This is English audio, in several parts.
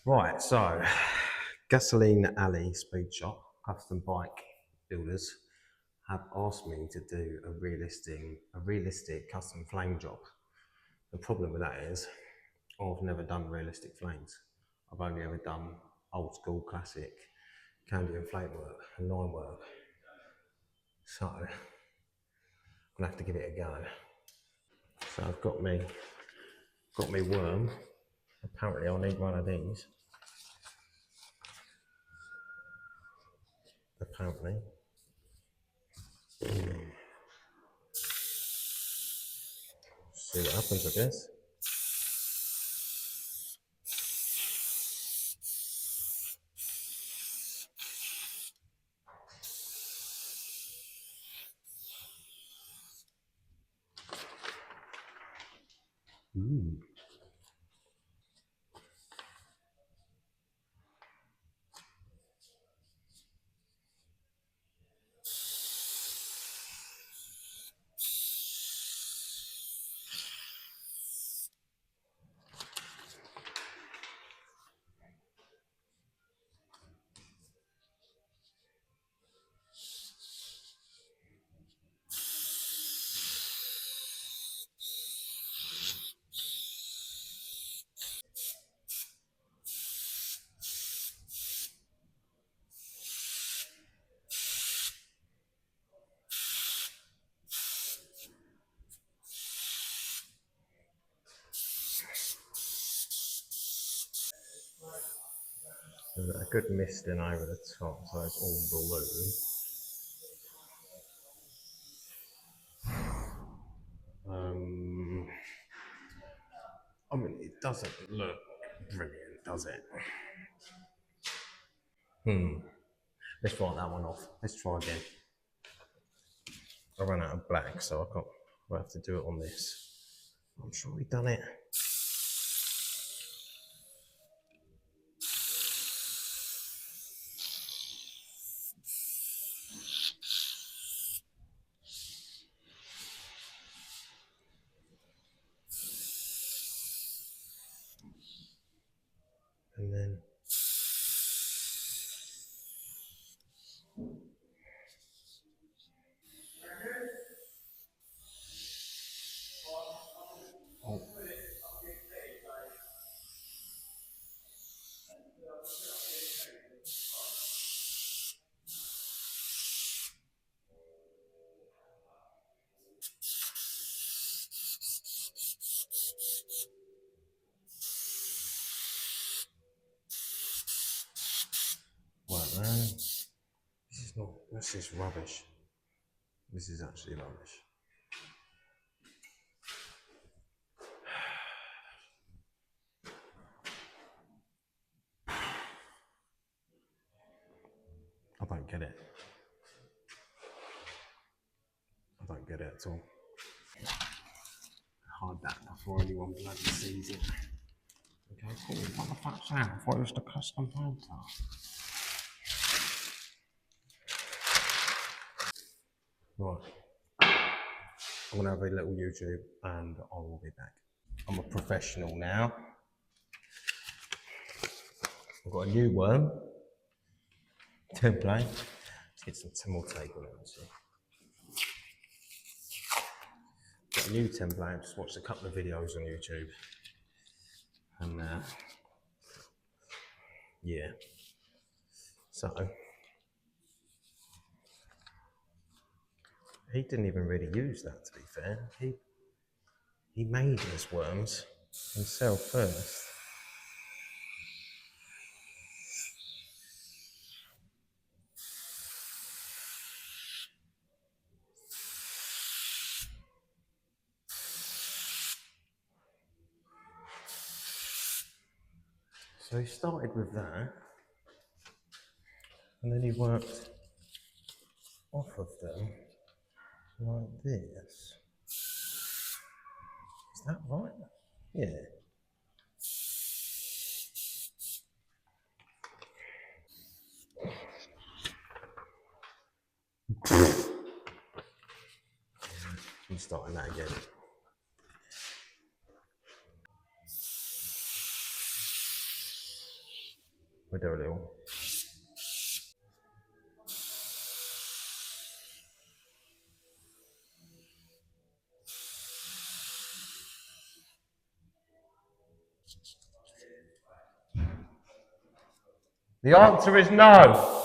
Right, so Gasoline Alley Speed Shop, custom bike builders, have asked me to do a realistic custom flame job. The problem with that is I've never done realistic flames. I've only ever done old school classic candy and flame work and line work. So I'm gonna have to give it a go. So I've got me worm. Apparently I'll need one of these. Apparently. See what happens, I guess. There's a good misting over the top, so it's all blue. I mean, it doesn't look brilliant, does it? Let's write that one off. Let's try again. I ran out of black, so I can't. We'll have to do it on this. I'm sure we've done it. And then right now, this is not. This is rubbish. This is actually rubbish. I don't get it. I don't get it at all. Hide that before anyone bloody sees it. Okay, cool. What the fuck's that? I thought it was the custom painter. Right. I'm gonna have a little YouTube and I will be back. I'm a professional now. I've got a new worm template. Let's get some Timor tape on it and see. Got a new template, just watched a couple of videos on YouTube. And yeah. So he didn't even really use that, to be fair. He made his worms himself first. So he started with that, and then he worked off of them like this. Is that right? Yeah. I'm starting that again. We'll do a little. The answer is no.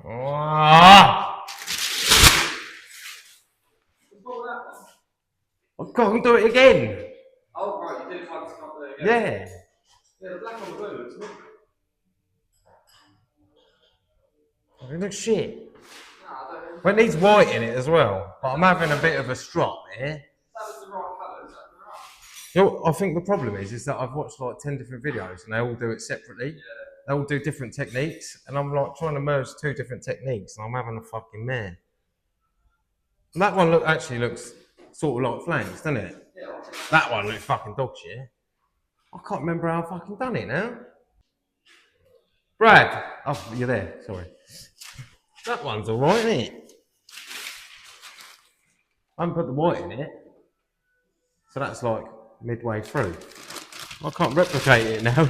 Ah! I've got to do it again. Oh, right, you did it once, can't do it again. Yeah. Yeah, the black on the blue looks good. It looks shit. Nah, I don't know. Well, it needs white in it as well. But I'm having a bit of a strop here. That was the right colour, is that right? You know, I think the problem is that I've watched like 10 different videos and they all do it separately. Yeah. They all do different techniques, and I'm like trying to merge two different techniques, and I'm having a fucking mare. And that one actually looks sort of like flanks, doesn't it? Yeah, I'll take That one looks fucking dog shit. I can't remember how I fucking done it now. Brad! Oh, you're there, sorry. That one's alright, isn't it? I haven't put the white in it. So that's like midway through. I can't replicate it now.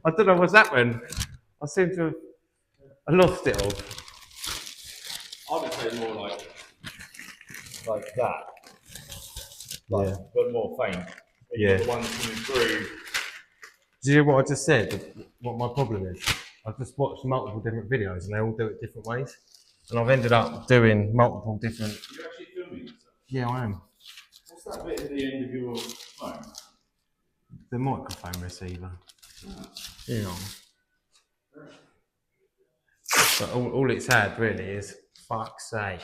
I don't know what's happened. I seem to have lost it all. I would say more like that. Yeah. But more faint. Yeah. The ones coming through. Do you hear what I just said? What my problem is? I've just watched multiple different videos and they all do it different ways. And I've ended up doing multiple different. You're actually filming yourself? Yeah, I am. What's that bit at the end of your phone? The microphone receiver. Oh. Yeah. But all it's had really is, fuck's sake.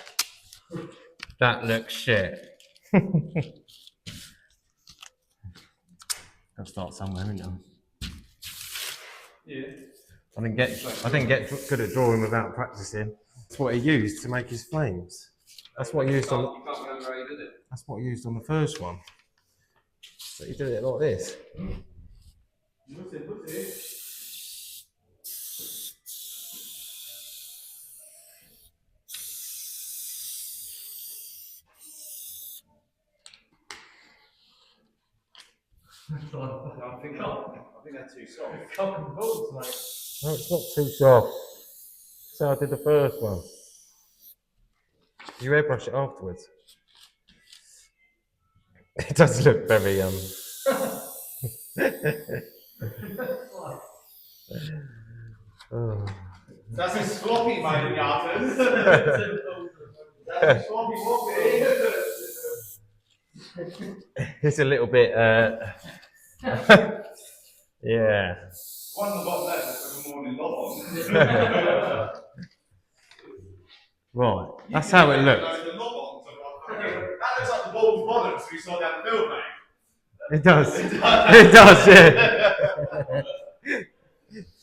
That looks shit. Gotta start somewhere, isn't I? Yeah. I didn't get good at drawing without practicing. That's what he used to make his flames. That's what he used on. You can't remember how you did it. That's what he used on the first one. So he did it like this. I think they're too soft. No, it's not too soft. So I did the first one. You airbrush it afterwards. It does look very oh. That's a sloppy, my garters. That's a sloppy wobbly. It's a little bit yeah. One of the bottom left is a morning lob on. Right, that's how it looks. The lob on. That looks like the ball's bollocks we saw down the field, mate. It does. It does, yeah.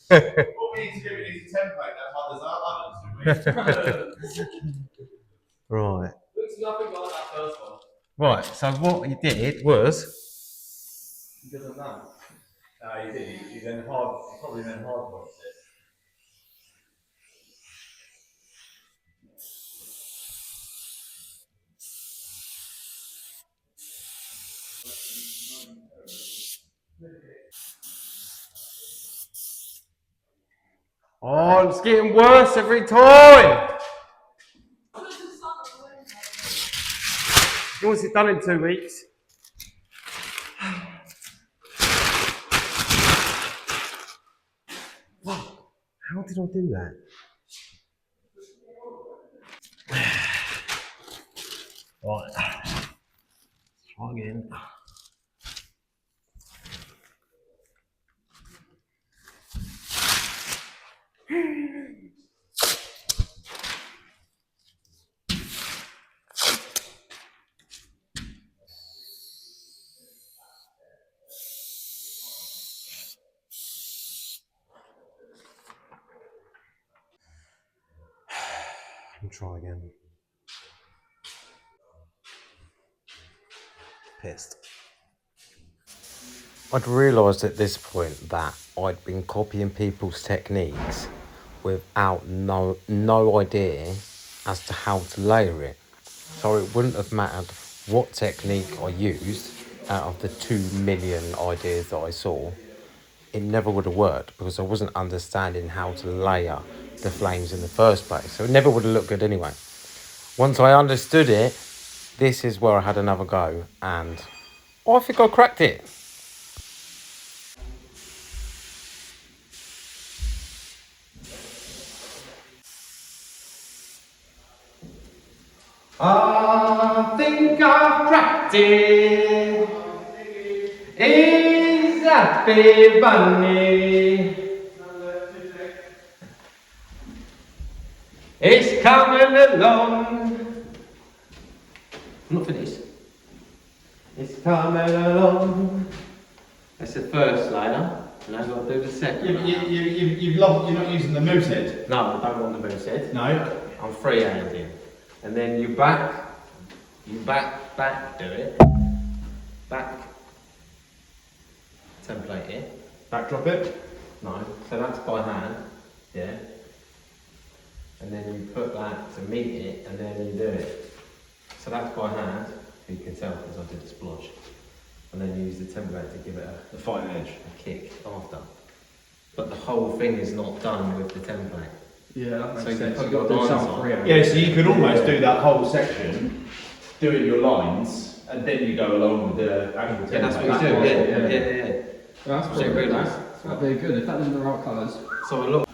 What we need to do, we need to template that mother's others, do we? Right. Looks nothing like that first one. Right, so what he did was. He doesn't know. No, he did. He probably then hard watched it. Oh, it's getting worse every time. He wants it done in 2 weeks. How did I do that? Right. Try again. And try again. Pissed. I'd realised at this point that I'd been copying people's techniques without no idea as to how to layer it. So it wouldn't have mattered what technique I used, out of the 2 million ideas that I saw, it never would have worked because I wasn't understanding how to layer the flames in the first place. So it never would have looked good anyway. Once I understood it, this is where I had another go, and I think I cracked it. I think I've cracked it. Is happy bunny. It's coming along. I'm not finished. It's coming along. That's the first layer. And I've got to do the second. You've lost. You're not using the moose head. No, I don't want the moose head. No. I'm free-handing. And then you back, do it. Back, template it. Backdrop it. No, so that's by hand, yeah. And then you put that to meet it, and then you do it. So that's by hand, you can tell because I did a splodge. And then you use the template to give it The fighting edge. a kick after. But the whole thing is not done with the template. Yeah, that makes So you sense. put You've your got to do lines something on. for you. Yeah, so you could almost do that whole section, doing your lines, and then you go along with the actual template. Yeah, that's what you do, yeah. Well, that's So pretty good, good. nice. That'd be good if that was in the right colours. So a lot.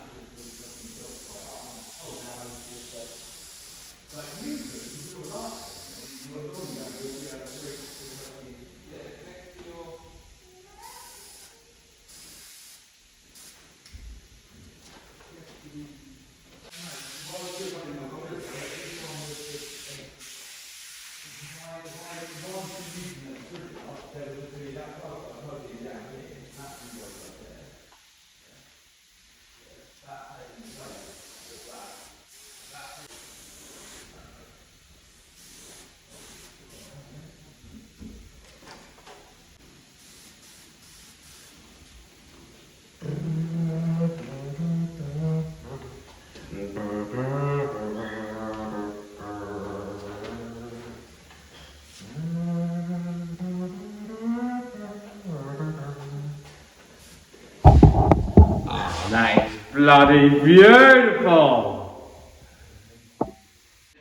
That is bloody beautiful!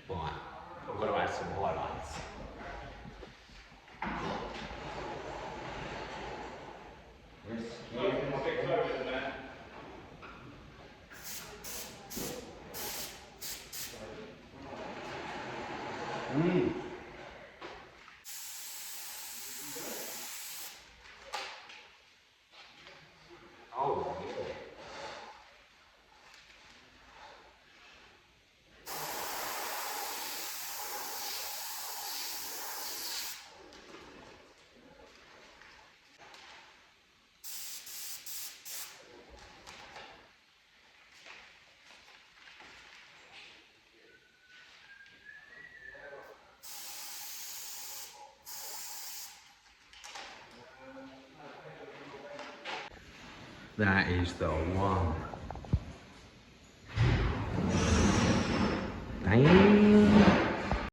Right, I'm going to add some highlights. Oh, yeah. That is the one. Damn.